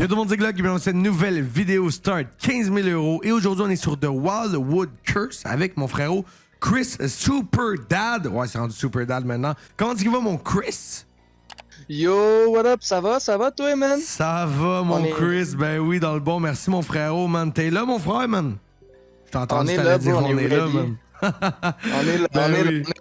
Yo tout le monde, c'est Glock qui vient cette nouvelle vidéo start 15 000 € et aujourd'hui on est sur The Wildwood Curse avec mon frérot Chris Super Dad. Ouais, c'est rendu Super Dad maintenant. Comment est-ce qu'il va mon Chris? Yo, what up? Ça va toi, man? Ça va mon Chris, ben oui, dans le bon, merci mon frérot, man. T'es là mon frère, man? Je t'entends On est dire là, qu'on est là, man. On est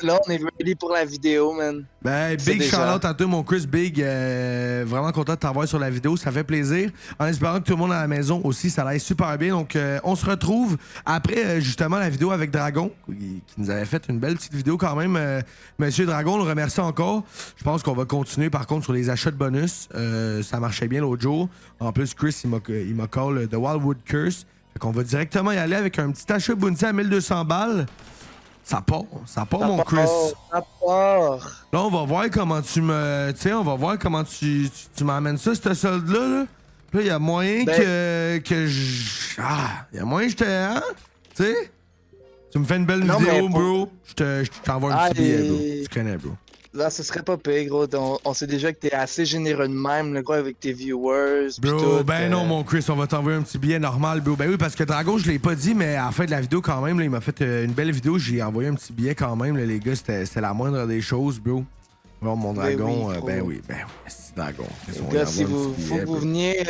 là, on est ready pour la vidéo, man. Ben, big shout-out à toi, mon Chris. Big, vraiment content de t'avoir sur la vidéo. Ça fait plaisir. En espérant que tout le monde à la maison aussi, ça l'aille super bien. Donc, on se retrouve après, justement, la vidéo avec Dragon, qui nous avait fait une belle petite vidéo quand même. Monsieur Dragon, on le remercie encore. Je pense qu'on va continuer, par contre, sur les achats de bonus. Ça marchait bien l'autre jour. En plus, Chris, il m'a call The Wildwood Curse. Fait qu'on va directement y aller avec un petit achat bounty à 1200 balles. Ça part mon Chris. Ça part. Là, on va voir comment tu me. Tu sais, on va voir comment tu m'amènes ça, ce solde-là. Là, il y a moyen que je. Ah, il y a moyen que je te. Hein? Tu sais? Tu me fais une belle vidéo, bro. Je t'envoie un petit billet, bro. Tu connais, bro. Là, ce serait pas pire, gros. On sait déjà que t'es assez généreux de même, le gros, avec tes viewers. Bro, tout, ben non, mon Chris, on va t'envoyer un petit billet normal, bro. Ben oui, parce que Dragon, je l'ai pas dit, mais à la fin de la vidéo, quand même, là, il m'a fait une belle vidéo. J'ai envoyé un petit billet quand même, là, les gars. C'était la moindre des choses, bro. Bon, mon Dragon, ben oui, c'est Dragon. Gars, si vous, faut que vous veniez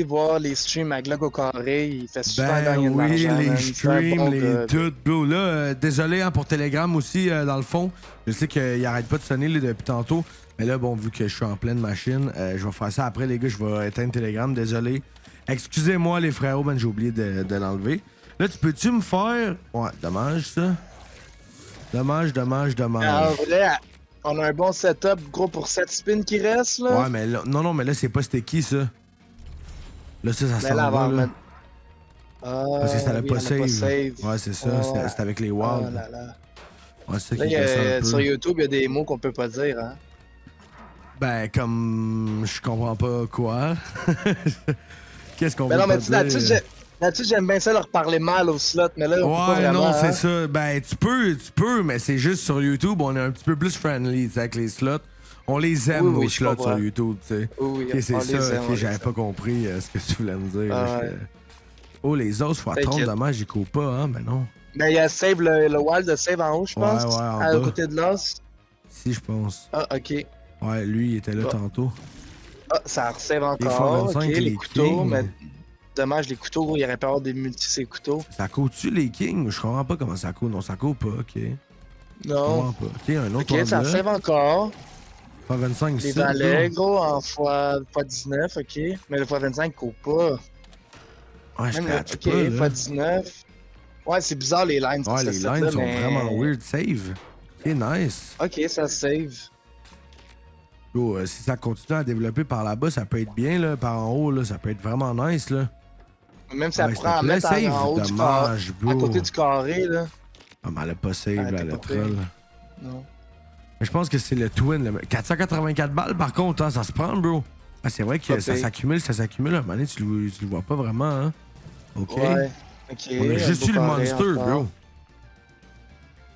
voir les streams à Glock au carré, il fait super gagner de oui, l'argent. les streams, les tout, bro. Là, désolé hein, pour Telegram aussi, dans le fond. Je sais qu'il arrête pas de sonner là, depuis tantôt. Mais là, bon, vu que je suis en pleine machine, je vais faire ça après, les gars. Je vais éteindre Telegram, désolé. Excusez-moi, les frérots, ben j'ai oublié de l'enlever. Là, peux-tu me faire. Ouais, dommage, ça. Dommage. En vrai, on a un bon setup, gros, pour 7 spins qui restent, là. Ouais, mais là, non, mais là, c'est pas c'était qui, ça? Là, ça s'en va, là. Parce que ça l'a pas save. Ouais, c'est ça, c'est avec les wilds. Oh là là. Ouais, c'est ça là, qui est un peu. Sur YouTube, il y a des mots qu'on peut pas dire, hein. Ben, comme... Je comprends pas quoi. Qu'est-ce qu'on veut non, pas mais dire? là-dessus, j'aime bien ça leur parler mal au slot, mais là, on peut pas vraiment, non, c'est hein? ça. Ben, tu peux, mais c'est juste sur YouTube, on est un petit peu plus friendly, tu sais, avec les slots. On les aime, nos slots sur YouTube, tu sais. Oui, okay, c'est ça, j'avais pas compris ce que tu voulais me dire. Oh, les os x30, dommage, j'y coupe pas, hein, ben non. Ben, il y a save, le wild de save en haut, je pense. Ouais, en à bas. côté de l'os. Si, je pense. Ah, ok. Ouais, lui, il était là tantôt. Ah, ça resave encore. Les 25, ok, les couteaux, kings. mais dommage, les couteaux, gros, il aurait pu avoir des multis ces couteaux. Ça coûte-tu les kings? Je comprends pas comment ça coûte. Non, ça coûte pas, ok. Non. Je comprends pas. Ok, un autre ok, ça save encore. x25 les valets, gros, en x19, ok. Mais le x25 coûte pas. Ouais, je catch pas, ok, x19. Ouais, c'est bizarre les lines. Ouais, les lines sont vraiment weird. Save. Ok, nice. Ok, ça save. Bro, si ça continue à développer par là-bas, ça peut être bien, là. Par en haut, là, ça peut être vraiment nice, là. Même si ça prend à mettre en haut du carré, à côté du carré, là. Ah, mais elle a pas save, là, le troll. Non. Mais je pense que c'est le twin, là. 484 balles, par contre, hein, ça se prend, bro. Ah, c'est vrai que ça s'accumule. À un moment donné, tu le vois pas vraiment, hein. Ok. Ouais, ok. On a juste eu le monster, bro.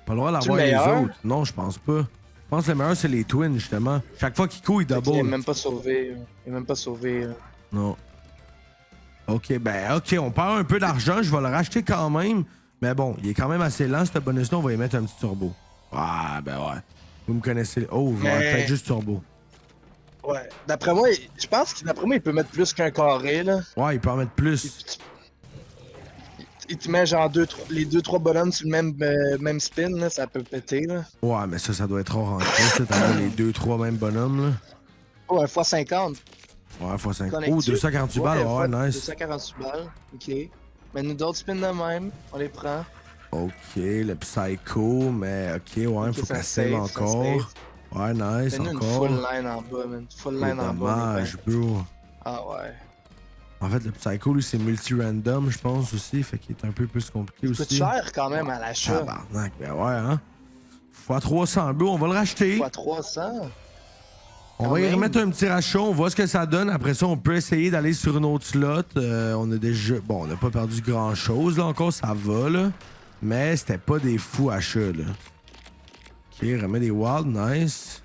Pas le droit d'avoir les autres. Non, je pense pas. Je pense que le meilleur, c'est les twins, justement. Chaque fois qu'il court, il double. Il est même pas sauvé. Non. Ok, ben, ok, on perd un peu d'argent. Je vais le racheter quand même. Mais bon, il est quand même assez lent, ce bonus-là. On va y mettre un petit turbo. Ah, ben ouais. Vous me connaissez. Oh, je vais peut-être juste turbo. Ouais. D'après moi, je pense qu'il peut mettre plus qu'un carré, là. Ouais, il peut en mettre plus. Il te met genre les 2-3 bonhommes sur le même spin, là, ça peut péter, là. Ouais, mais ça doit être trop rentré, ça. T'as les 2-3 mêmes bonhommes, là. Oh, un x50. Ouais, x50. Oh, 248 balles, ouais, nice. 248 balles, ok. Mais nous d'autres spins de même, on les prend. Ok, le psycho, mais ok, ouais, faut qu'elle save encore. Ouais, nice, encore. Une full line en bas, man. Full line en bas. Dommage, bro. Ah ouais. En fait, le Psycho, lui, c'est multi-random, je pense aussi. Fait qu'il est un peu plus compliqué aussi. Il coûte cher quand même à l'achat. Tabarnak, ben ouais, hein. Fois 300, bro, on va le racheter. Fois 300? On va y remettre un petit rachat, on voit ce que ça donne. Après ça, on peut essayer d'aller sur une autre slot. On a déjà... Bon, on n'a pas perdu grand-chose, là, encore, ça va, là. Mais c'était pas des fous achats, là. Ok, remets des wilds, nice.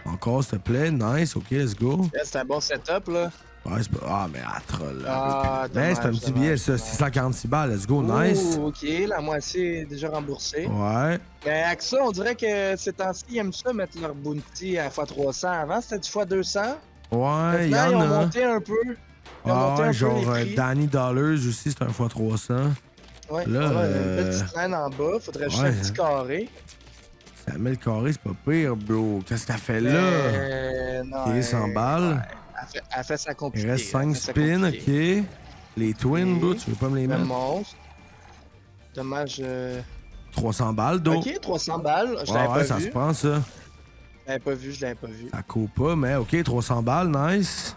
Encore, s'il te plaît, nice, ok, let's go. C'est un bon setup, là. Ouais, c'est pas... Ah, mais troll. Ah, Mais c'est un dommage, petit billet, ça. dommage. 646 balles. Let's go, nice. Oh, ok, la moitié est déjà remboursée. Ouais. Mais avec ça, on dirait que ces temps-ci, ils aiment ça mettre leur bounty à x300. Avant, c'était du x200. Ouais, il y Maintenant, ils en ont a. monté un peu. Ils ont Ah monté un ouais, peu genre les prix. Danny Dollars aussi, c'est un x300. Ouais, Là, on a une petite traîne en bas. Faudrait juste ouais. un petit carré. Ça met le carré, c'est pas pire, bro. Qu'est-ce qu'elle fait là? Non, Ok, 100 balles. Ouais, elle fait ça compliqué. Il reste 5 elle fait ça spins, compliqué. ok. Les twins, bro, tu veux pas me les Le mettre? monstre. Dommage. 300 balles, do. Ok, 300 balles. Je Ouais, l'avais ouais, pas ça vu. se prend, ça. Je l'avais pas vu, je l'avais pas vu. Ça court pas, mais ok, 300 balles, nice.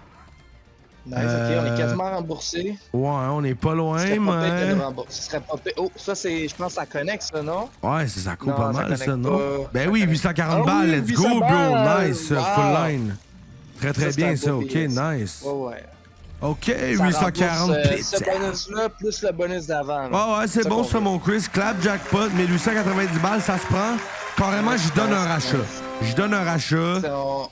Nice, ok, on est quasiment remboursé. Ouais, on est pas loin, Ce serait pas pire de mais... nous rembourser. Ce serait pas pire. Oh, ça, c'est. Je pense que ça connecte, ça, non? Ouais, ça court Non, pas ça mal, ça, connecte non? pas. Ben Ça oui, connecte. 840 Ah balles, oui, let's 800 go, bro. balles. Nice, Wow. full line. Très, très Ça, c'est bien, un ça, beau ok, billet, ça. nice. Ouais, ouais. Ok, Ça 840 rembourse, pizza. ce bonus-là, plus le bonus d'avant. là. Ouais, ouais, c'est Ça bon, qu'on ça, veut. mon Chris. Clap, jackpot, 1890 balles, ça se prend. Carrément, j'y donne un rachat. J'y donne un rachat.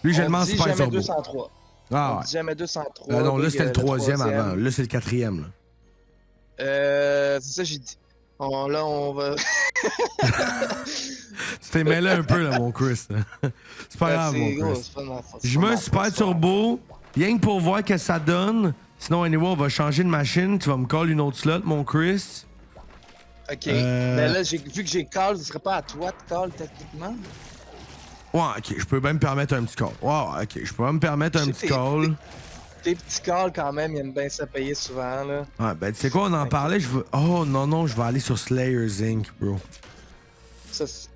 Lui, je le demande dit super jamais turbo. 203. Ah On ouais. dit jamais 203. Non, là, Big, c'était le troisième avant. Là, c'est le quatrième, là. C'est ça, j'ai dit. Là, on va. Tu t'es mêlé un peu, là, mon Chris. C'est pas grave, mon C'est gros, Chris. c'est pas de ma faute, Je c'est pas mets de un ma super faute, turbo, rien que pour voir que ça donne. Sinon, anyway, on va changer de machine. Tu vas me call une autre slot, mon Chris. Ok. Mais là, vu que j'ai call, ce serait pas à toi de call techniquement? Ouais, ok, je peux même me permettre un petit call. Ouais, ok, je peux même me permettre un Je petit sais call. Tes petits calls, quand même, ils aiment bien se payer souvent, là. Ouais, ben, tu sais quoi, on en parlait. Je veux... Oh, non, je vais aller sur Slayer's Inc., bro.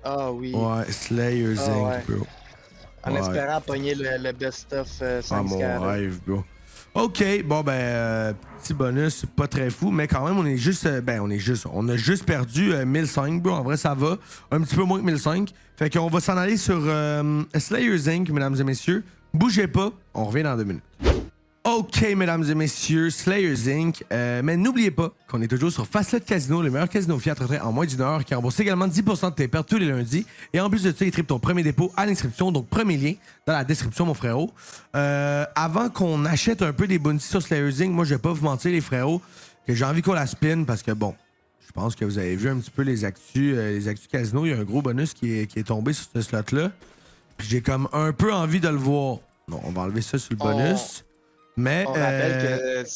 Ah oui. Ouais, Slayer's Ah, Inc., ouais. bro. En Ouais. espérant pogner le best-of Ah, 5 mon scanners. rêve, bro. OK, bon, ben, petit bonus, pas très fou, mais quand même, on a juste perdu 1005, bro. En vrai, ça va. Un petit peu moins que 1005. Fait qu'on va s'en aller sur Slayer's Inc., mesdames et messieurs. Bougez pas, on revient dans 2 minutes. OK, mesdames et messieurs, Slayer's Inc. Mais n'oubliez pas qu'on est toujours sur Facette Casino, le meilleur casino fiat retrait en moins d'une heure, qui rembourse également 10% de tes pertes tous les lundis. Et en plus de ça, il triple ton premier dépôt à l'inscription, donc premier lien dans la description, mon frérot. Avant qu'on achète un peu des bounties sur Slayer's Inc., moi, je vais pas vous mentir, les frérots, que j'ai envie qu'on la spin parce que, bon, je pense que vous avez vu un petit peu les actus casino. Il y a un gros bonus qui est tombé sur ce slot-là. Puis j'ai comme un peu envie de le voir. Non, on va enlever ça sur le bonus. Mais, On rappelle que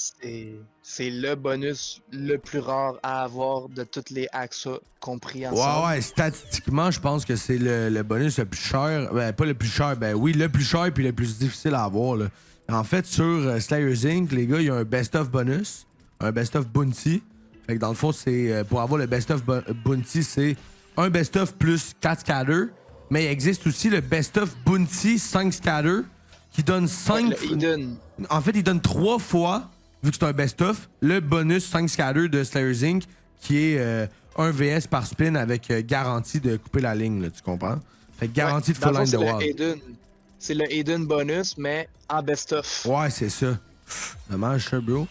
c'est le bonus le plus rare à avoir de toutes les AXA compris ensemble. ouais, statistiquement, je pense que c'est le bonus le plus cher. Ben, pas le plus cher, ben oui, le plus cher puis le plus difficile à avoir, là. En fait, sur Slayer's Inc., les gars, il y a un best-of bonus, un best-of bounty. Fait que dans le fond, c'est pour avoir le best-of bounty, c'est un best-of plus 4 scatters. Mais il existe aussi le best-of bounty 5 scatters qui donne 5... En fait, il donne 3 fois, vu que c'est un best-of, le bonus 5 scatter de Slayer's Inc. qui est 1 VS par spin avec garantie de couper la ligne, là, tu comprends? Fait que garantie de full line de wall. C'est le Aiden bonus, mais en best-of. Ouais, c'est ça. Dommage, ça, bro.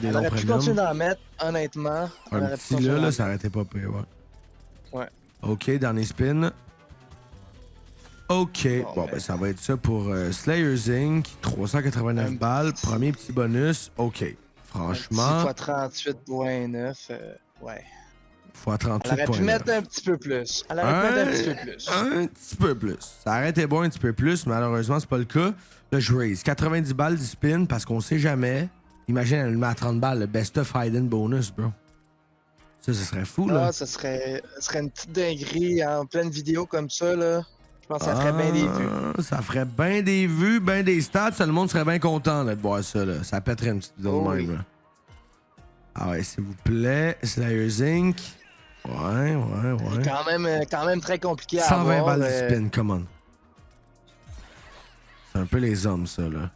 On aurait pu continuer d'en mettre, honnêtement. Un petit là, ça arrêtait pas pire, ouais. Ouais. OK, dernier spin. OK. Bon, ben, ça va être ça pour Slayer's Inc. 389 balles. Premier petit bonus. OK. Franchement. Fois 38.9. Ouais. Fois 38.9. Elle aurait pu mettre un petit peu plus. Elle aurait pu mettre un petit peu plus. Un petit peu plus. Ça aurait été bon un petit peu plus. Malheureusement, c'est pas le cas. Là, je raise 90 balles du spin parce qu'on sait jamais. Imagine, elle le met à 30 balles. Le best of hidden bonus, bro. Ça, ce serait fou, là. Ah, ça serait une petite dinguerie en pleine vidéo comme ça, là. Je pense que ça ferait bien des vues. Ça ferait bien des vues, bien des stats. Ça, le monde serait bien content là, de voir ça. Là. Ça pèterait une petite vidéo de même. Là. Ah ouais, s'il vous plaît. Slayer's Inc. Ouais. C'est quand même très compliqué à 120 avoir. balles de spin, come on. C'est un peu les hommes, ça, là.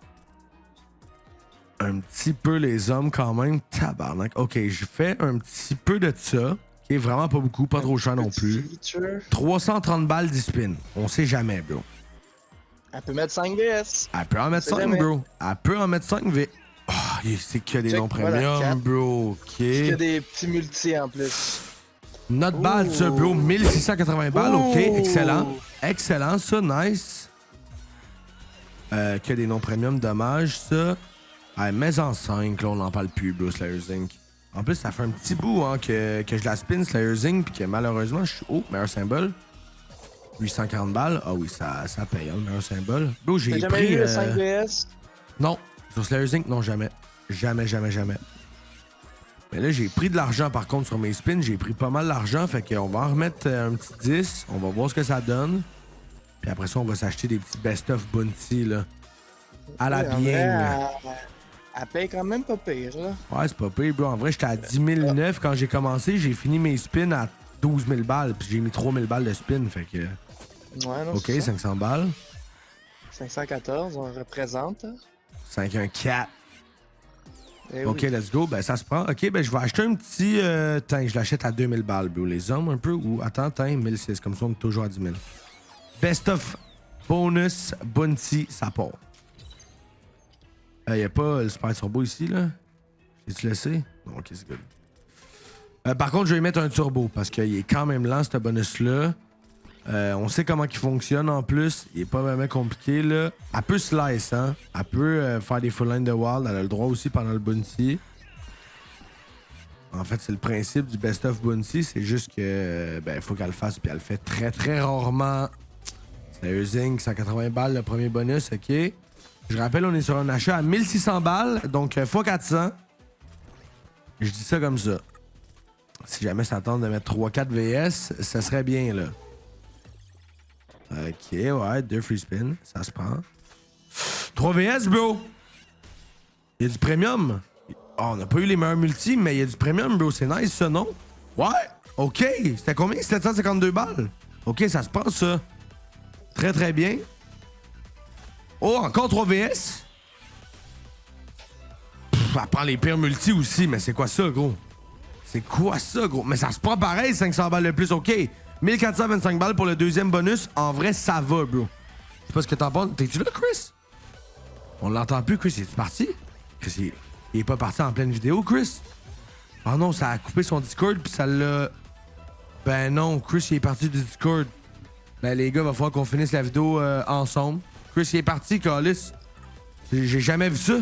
Un petit peu les hommes, quand même. Tabarnak. OK, je fais un petit peu de ça. OK, vraiment pas beaucoup, pas trop cher non plus. Feature. 330 balles de spin. On sait jamais, bro. Elle peut mettre 5 VS. Elle peut en mettre 5, jamais. bro. Elle peut en mettre 5, V. Oh, c'est que des Check, noms voilà, premium, quatre. bro. OK. Il y a des petits multis en plus. Not bad, ça, bro. 1680 balles. OK, excellent. Excellent, ça. Nice. Que des noms premium, dommage, ça. Ouais, mais en 5, là, on n'en parle plus, bro, Slayer Zinc. En plus, ça fait un petit bout hein, que je la spin, Slayer Zinc, puis que malheureusement, je suis. Oh, meilleur symbole. 840 balles. Ah oui, ça paye, hein, le meilleur symbole. Bro, j'ai pris. T'as jamais eu le 5 DS? Non. Sur Slayer Zinc, non, jamais. Jamais, jamais, jamais. Mais là, j'ai pris de l'argent par contre sur mes spins. J'ai pris pas mal d'argent. Fait qu'on va en remettre un petit 10. On va voir ce que ça donne. Puis après ça, on va s'acheter des petits best-of Bounty, là. À la bien. Elle paye quand même pas pire, là. Ouais, c'est pas pire, bro. En vrai, j'étais à 10 009 quand j'ai commencé. J'ai fini mes spins à 12 000 balles. Puis j'ai mis 3 000 balles de spin. Fait que. Ouais, non, OK, 500 balles. 514, on représente. 514. Eh OK, oui. let's go. Ben, ça se prend. OK, ben, je vais acheter un petit. Tiens, je l'achète à 2000 balles, bro. Les hommes, un peu. Ou, attends, 1006. Comme ça, on est toujours à 10 000. Best of bonus Bounty, ça part. Y'a pas le Super Turbo ici, là? J'ai-tu laissé? Non, OK, c'est good. Par contre, je vais y mettre un turbo parce qu'il est quand même lent, ce bonus-là. On sait comment il fonctionne en plus. Il est pas vraiment compliqué, là. Elle peut slice, hein. Elle peut faire des full lines de wild. Elle a le droit aussi pendant le bounty. En fait, c'est le principe du best of bounty. C'est juste que, ben, il faut qu'elle le fasse. Puis elle le fait très, très rarement. C'est un Zinc, 180 balles le premier bonus, OK. Je rappelle, on est sur un achat à 1600 balles. Donc, x 400. Je dis ça comme ça. Si jamais ça tente de mettre 3-4 VS, ça serait bien, là. OK, ouais, 2 free spin, ça se prend. 3 VS, bro! Il y a du premium. Oh, on n'a pas eu les meilleurs multis, mais il y a du premium, bro. C'est nice, ça, non? Ouais! OK! C'était combien? 752 balles? OK, ça se prend, ça. Très, très bien. Oh, encore 3 VS? Elle prend les pires multis aussi, mais c'est quoi ça, gros? C'est quoi ça, gros? Mais ça se prend pareil, 500 balles de plus, OK. 1425 balles pour le deuxième bonus. En vrai, ça va, bro. Je sais pas ce que t'en penses. T'es-tu là, Chris? On l'entend plus, Chris. Il est parti? Chris, il est pas parti en pleine vidéo, Chris? Oh non, ça a coupé son Discord, puis ça l'a... Ben non, Chris, il est parti du Discord. Ben les gars, va falloir qu'on finisse la vidéo ensemble. Chris, il est parti, Calis. J'ai jamais vu ça.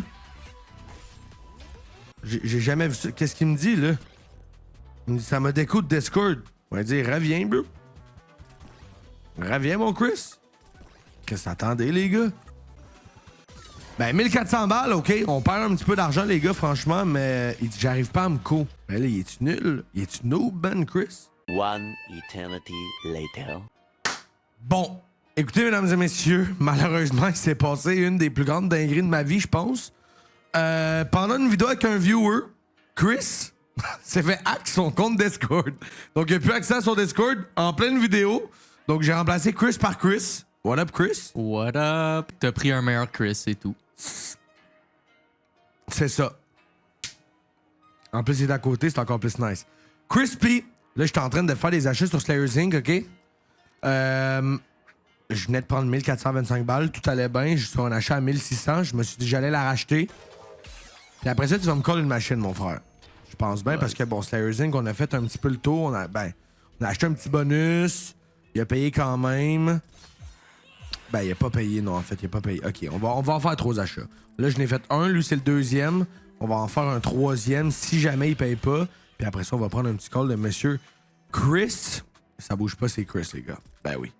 J'ai jamais vu ça. Qu'est-ce qu'il me dit, là? Il me dit, ça m'a découte Discord. On va dire, reviens, bro. Reviens, mon Chris. Qu'est-ce que t'attendez, les gars? Ben, 1400 balles, OK. On perd un petit peu d'argent, les gars, franchement, mais il dit, j'arrive pas à me co. Ben là, il est-tu nul? Il est-tu noob, Ben, Chris? One eternity later. Bon. Écoutez, mesdames et messieurs, malheureusement, il s'est passé une des plus grandes dingueries de ma vie, je pense. Pendant une vidéo avec un viewer, Chris s'est fait hack son compte Discord. Donc, il a plus accès à son Discord en pleine vidéo. Donc, j'ai remplacé Chris par Chris. What up, Chris? What up? T'as pris un meilleur Chris, c'est tout. C'est ça. En plus, il est à côté, c'est encore plus nice. Crispy, là, j'étais en train de faire des achats sur Slayer Zinc, OK? Je venais de prendre 1425 balles, tout allait bien. Je suis sur un achat à 1600. Je me suis dit que j'allais la racheter. Puis après ça, tu vas me coller une machine, mon frère. Je pense bien, parce que, bon, Slayer Zinc, on a fait un petit peu le tour. On a acheté un petit bonus. Il a payé quand même. Ben, il a pas payé, non, en fait, il a pas payé. OK, on va en faire 3 achats. Là, je n'ai fait un, lui, c'est le deuxième. On va en faire un troisième si jamais il paye pas. Puis après ça, on va prendre un petit call de monsieur Chris. Ça bouge pas, c'est Chris, les gars. Ben oui.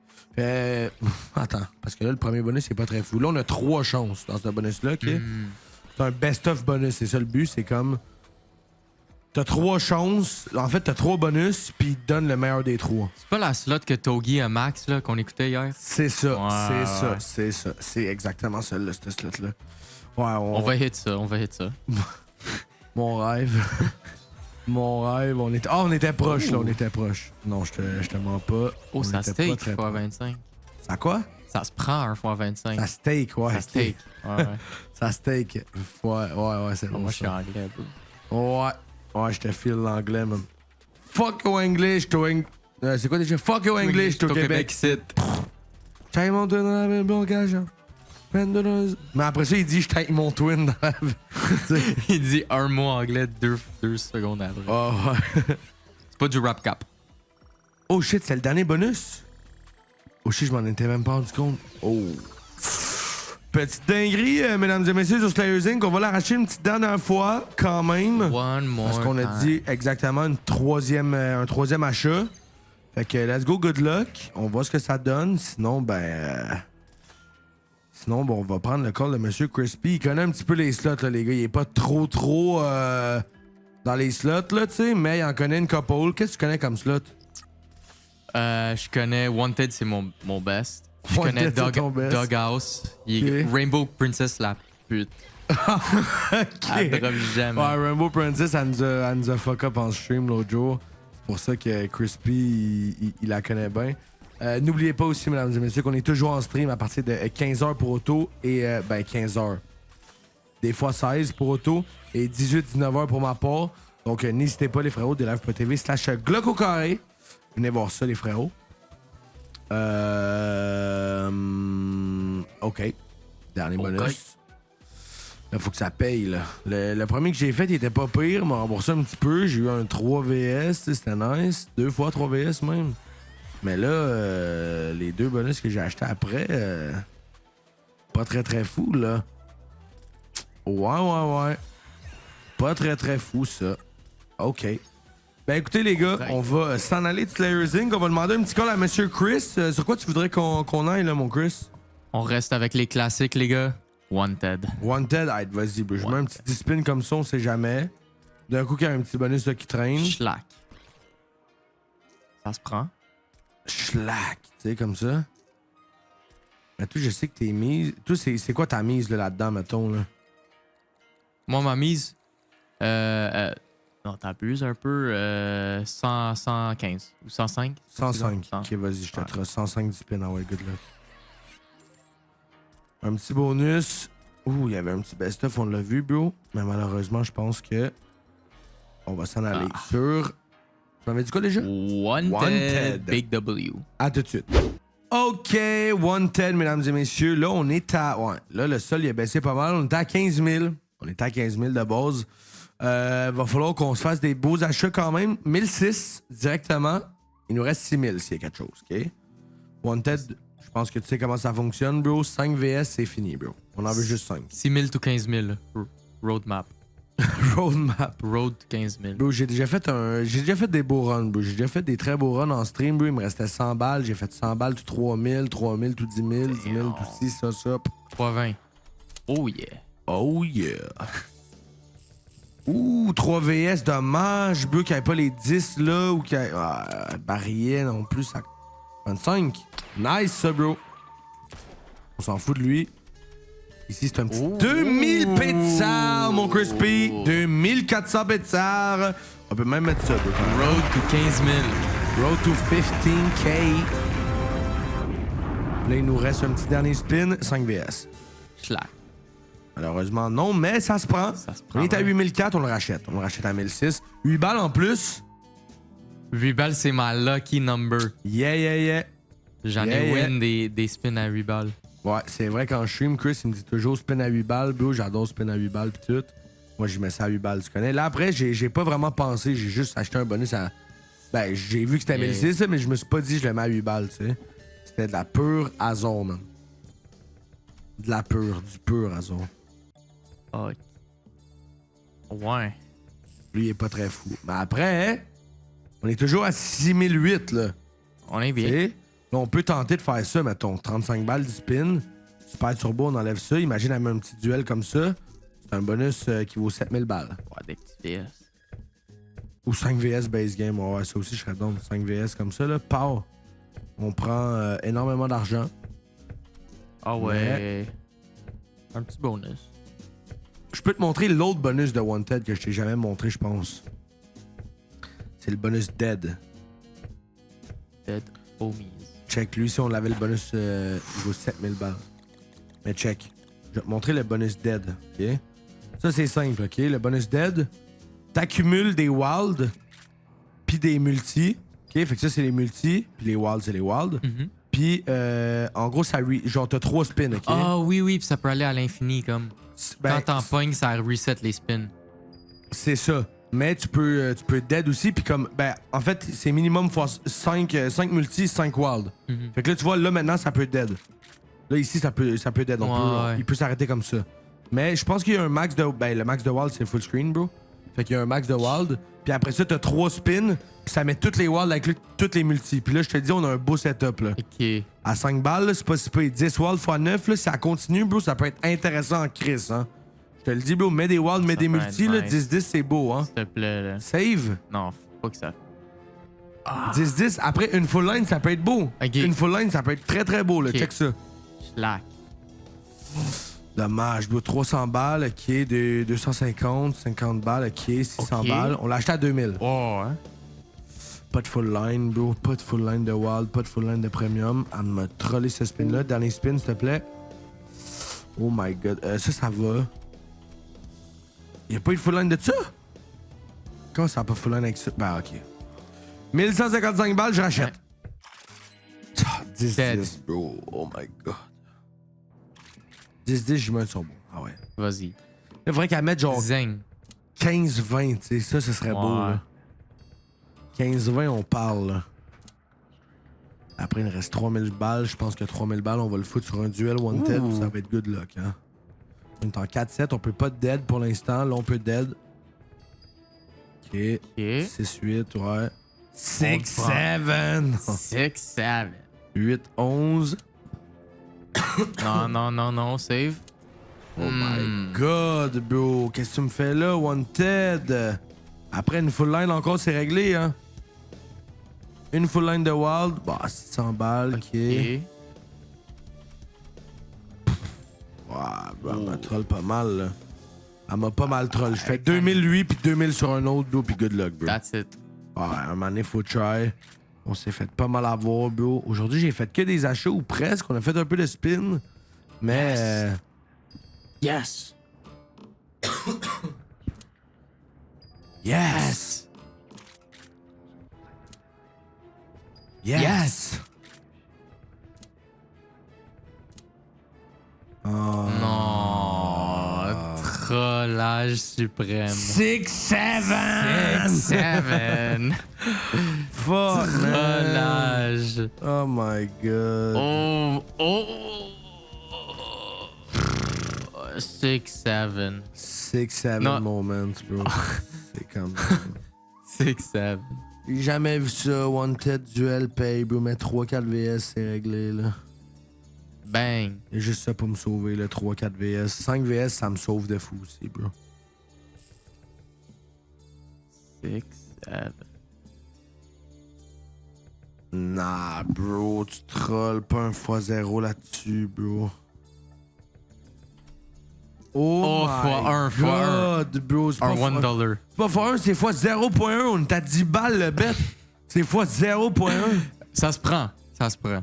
Attends, parce que là, le premier bonus, c'est pas très fou. Là, on a 3 chances dans ce bonus-là, OK? C'est un best-of bonus, c'est ça le but. C'est comme... T'as 3 chances. En fait, t'as 3 bonus, puis il te donne le meilleur des 3. C'est pas la slot que Togi a Max là, qu'on écoutait hier? C'est ça, Ouais, c'est ça, ouais. c'est ça. C'est exactement ça, là, cette slot-là. Ouais, On va hit ça, on va hit ça. Mon rêve. Mon rêve, on était proche, là, on était proche. Non, je te mens pas. Oh, On ça était steak pas très proche. x25. Ça quoi? Ça se prend un x25. Ça steak, ouais. Ça steak. Ouais, ouais. Ça steak. Ouais, c'est bon. Moi, je suis ça. anglais, bro. Ouais, je te file l'anglais, man. Fuck au English, c'est quoi déjà? Fuck au English, au Québec. T'as mon twin dans la blocage. Mais après ça, il dit je taille mon twin dans la... Il dit un mot anglais 2 secondes après. Oh, ouais. C'est pas du rap cap. Oh shit, c'est le dernier bonus? Oh shit, je m'en étais même pas rendu compte. Oh. Petite dinguerie, mesdames et messieurs, sur Slayers Inc. On va l'arracher une petite dernière fois, quand même. One more Parce qu'on a dit exactement un troisième achat. Fait que let's go, good luck. On voit ce que ça donne. Sinon, on va prendre le call de Monsieur Crispy. Il connaît un petit peu les slots, là, les gars. Il est pas trop dans les slots, là, tu sais, mais il en connaît une couple. Qu'est-ce que tu connais comme slot? Je connais Wanted, c'est mon best. Je Wanted, connais c'est ton best. Doghouse. Rainbow Princess, la pute. Elle drop jamais. Ouais, Rainbow Princess, elle nous a fuck up en stream l'autre jour. C'est pour ça que Crispy, il la connaît bien. N'oubliez pas aussi, mesdames et messieurs, qu'on est toujours en stream à partir de 15h pour auto et 15h. Des fois 16 pour auto et 18-19h pour ma part. Donc n'hésitez pas les frérots de live.tv/Glock au carré. Venez voir ça les frérots. OK. Dernier bonus. Là, faut que ça paye, là. Le premier que j'ai fait, il était pas pire. M'a remboursé un petit peu. J'ai eu un 3 VS. C'était nice. 2 fois 3 VS même. Mais là, les 2 bonus que j'ai achetés après, pas très fou, là. Ouais. Pas très fou, ça. OK. Ben écoutez, les gars, on va s'en aller de Slayers Inc. On va demander un petit call à Monsieur Chris. Sur quoi tu voudrais qu'on aille, là, mon Chris? On reste avec les classiques, les gars. Wanted. Wanted, vas-y, bro. Je mets un petit 10 spin comme ça, on sait jamais. D'un coup, qu'il y a un petit bonus là, qui traîne. Schlack. Ça se prend. Schlack, tu sais, comme ça. Mais toi, je sais que t'es mise. Toi, c'est quoi ta mise là-dedans, mettons, là? Moi, ma mise. Non, t'abuses un peu. 115 ou 105. 105. Ok, vas-y, je te trace 105 du spin. Ah ouais, good luck. Un petit bonus. Ouh, il y avait un petit best-of, on l'a vu, bro. Mais malheureusement, je pense que on va s'en aller sur... Tu m'avais dit quoi déjà? Wanted. Big W. À tout de suite. OK, Wanted, mesdames et messieurs. Là, on est à... Ouais, là, le sol, il a baissé pas mal. On est à 15 000. On est à 15 000 de base. Va falloir qu'on se fasse des beaux achats quand même. 1006 directement. Il nous reste 6000 s'il y a quelque chose, OK? Wanted... Je pense que tu sais comment ça fonctionne, bro. 5 VS, c'est fini, bro. On en veut juste 5. 6 000 to 15 000. Roadmap. Roadmap. Road to 15 000. Bro, j'ai déjà fait des beaux runs, bro. J'ai déjà fait des très beaux runs en stream, bro. Il me restait 100 balles. J'ai fait 100 balles tout 3000, 3000 tout 10 000, 10 000 tout 6, ça. 320. Oh yeah. Oh yeah. Ouh, 3 VS, dommage, bro, qu'il n'y ait pas les 10 là ou qu'il y ait. Barrière non plus, ça. 25. Nice, ça, bro. On s'en fout de lui. Ici, c'est un petit 2000 pétards, mon Crispy. 2400 pétards. On peut même mettre ça, bro. Road to 15 000. Road to 15K. Là, il nous reste un petit dernier spin. 5 VS. Schlack. Malheureusement, non, mais ça se prend. On est à 8004, on le rachète. On le rachète à 1006. 8 balles en plus. 8 balles, c'est ma lucky number. Yeah. J'en ai win des spins à 8 balles. Ouais, c'est vrai, quand je stream, Chris, il me dit toujours spin à 8 balles. Bro, j'adore spin à 8 balles pis tout. Moi, je mets ça à 8 balles, tu connais. Là, après, j'ai pas vraiment pensé. J'ai juste acheté un bonus à... Ben, j'ai vu que c'était à 1006, mais je me suis pas dit que je le mets à 8 balles, tu sais. C'était de la pure hasard, man. Du pur hasard. Oh. Ouais. Lui, il est pas très fou. Mais après, hein, on est toujours à 6008, là. On est bien. T'sais? Là, on peut tenter de faire ça, mettons. 35 balles du spin. Super turbo, on enlève ça. Imagine, elle met un petit duel comme ça. C'est un bonus qui vaut 7000 balles. Ouais, des petits VS. Ou 5 VS base game. Ouais, ça aussi, je serais donc 5 VS comme ça, là. Pow! On prend énormément d'argent. Ah ouais. Un petit bonus. Je peux te montrer l'autre bonus de Wanted que je t'ai jamais montré, je pense. C'est le bonus Dead. Dead Homies. Check, lui, si on l'avait le bonus, il vaut 7000 balles. Mais check. Je vais te montrer le bonus Dead, OK? Ça, c'est simple, OK? Le bonus Dead, t'accumules des wild puis des multi. OK? Fait que ça, c'est les multi, puis les wild, c'est les wild. Puis, en gros, ça genre, t'as 3 spins, OK? Ah oui, puis ça peut aller à l'infini, comme... Ben, quand t'en pognes, ça reset les spins. C'est ça. Mais tu peux dead aussi, puis comme... Ben, en fait, c'est minimum fois 5 multi, 5 wild. Fait que là, tu vois, là, maintenant, ça peut dead. Là, ici, ça peut dead. Il peut s'arrêter comme ça. Mais je pense qu'il y a un max de... Ben, le max de wild, c'est full screen, bro. Fait qu'il y a un max de wild. Puis après ça, t'as 3 spins. Puis ça met toutes les wilds avec toutes les multis. Puis là, je te dis, on a un beau setup, là. Ok. À 5 balles, là, c'est pas si peu. 10 wilds x 9, là, si ça continue, bro, ça peut être intéressant en crise, hein. Je te le dis, bro, mets des wilds, mets des multis, là. 10-10, c'est beau, hein. S'il te plaît, là. Save. Non, faut pas que ça... 10-10, après, une full line, ça peut être beau. Ok. Une full line, ça peut être très, très beau, là. Ok. Check ça. Schlack. Dommage, bro. 300 balles, ok. 250, 50 balles, ok. 600 Ok. balles. On l'a acheté à 2000. Oh, hein. Pas de full line, bro. Pas de full line de wild. Pas de full line de premium. Elle m'a trollé ce spin-là. Dernier spin, s'il te plaît. Oh my god. Ça va. Y'a pas eu de full line de ça? Comment ça a pas full line avec ça? Ben, ok. 1155 balles, je rachète. 10-10, bro. Oh my god. 10-10, j'y mets son bon. Ah ouais. Vas-y. Il faudrait qu'elle mette genre Zing. 15-20, tu sais. Ça, ce serait beau, Ouais. là. 15-20, on parle, là. Après, il me reste 3000 balles. Je pense que 3000 balles, on va le foutre sur un duel wanted. Ouh. Ça va être good luck, hein. On est en 4-7. On peut pas dead pour l'instant. Là, on peut dead. Ok. Ok. 6-8, ouais. On 6-7. 6-7. 8-11. Non, save. Oh my god, bro. Qu'est-ce que tu me fais là, wanted? Après une full line encore, c'est réglé, hein. Une full line de wild. Bah, 600 balles, ok. Ouais, bah, elle m'a troll pas mal, là. Elle m'a pas mal troll. Je fais 2000 lui, puis 2000 sur un autre, bro, puis good luck, bro. That's it. Ouais, un moment donné, faut try. On s'est fait pas mal avoir, bro. Aujourd'hui, j'ai fait que des achats ou presque. On a fait un peu de spin. Mais. Yes. Yes! Yes! Oh. Non. Trollage suprême. 6-7! 7. Fuck, man! Trollage. Oh my god. Oh. 6-7. 6-7 Non. moments, bro. C'est comme. 6-7. J'ai jamais vu ça. Wanted, duel, pay, bro. Mais 3-4 VS, c'est réglé, là. Bang. Il y a juste ça pour me sauver, le 3-4 VS. 5 VS, ça me sauve de fou aussi, bro. 6-7. Nah, bro, tu trolls pas un x0 là-dessus, bro. Oh, fois my un, god, bro. C'est Un pas $1. C'est pas x1, c'est x0.1. On est à 10 balles le bet. C'est x0.1. Ça se prend. Ça se prend.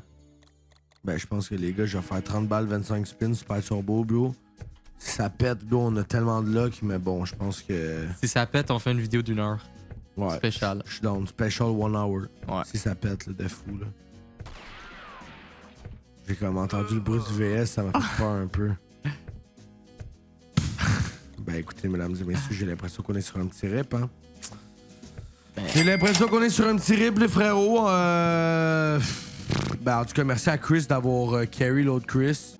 Ben, je pense que les gars, je vais faire 30 balles, 25 spins, super turbo, bro. Si ça pète, bro, on a tellement de luck, mais bon, je pense que. Si ça pète, on fait une vidéo d'1 heure. Ouais. Spécial. Je suis down. Special 1 hour. Ouais. Si ça pète, là, de fou, là. J'ai comme entendu le bruit du VS, ça m'a fait peur un peu. Ben, écoutez, mesdames et messieurs, j'ai l'impression qu'on est sur un petit rip, hein. J'ai l'impression qu'on est sur un petit rip, les frérots. Ben, en tout cas, merci à Chris d'avoir carry l'autre Chris.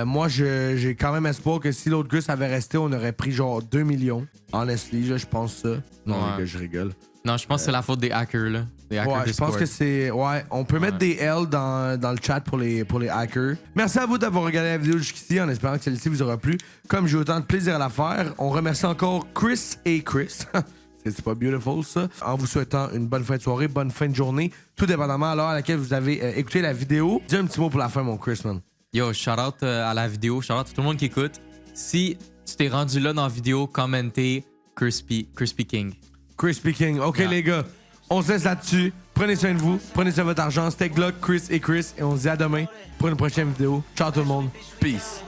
Moi, j'ai quand même espoir que si l'autre Chris avait resté, on aurait pris genre 2 millions. Honestly, je pense ça. Non, Ouais. les gars, je rigole. Non, je pense que c'est la faute des hackers, là. Des hackers Ouais, je Discord. pense que c'est... Ouais, on peut mettre des L dans le chat pour les hackers. Merci à vous d'avoir regardé la vidéo jusqu'ici, en espérant que celle-ci vous aura plu. Comme j'ai autant de plaisir à la faire, on remercie encore Chris et Chris. C'est pas beautiful, ça. En vous souhaitant une bonne fin de soirée, bonne fin de journée, tout dépendamment à l'heure à laquelle vous avez écouté la vidéo. Dis un petit mot pour la fin, mon Chris, man. Yo, shout-out à la vidéo, shout-out à tout le monde qui écoute. Si tu t'es rendu là dans la vidéo, commentez Crispy King. Crispy King. OK, Yeah. les gars, on se laisse là-dessus. Prenez soin de vous, prenez soin de votre argent. C'était Glock, Chris et Chris. Et on se dit à demain pour une prochaine vidéo. Ciao tout le monde. Peace.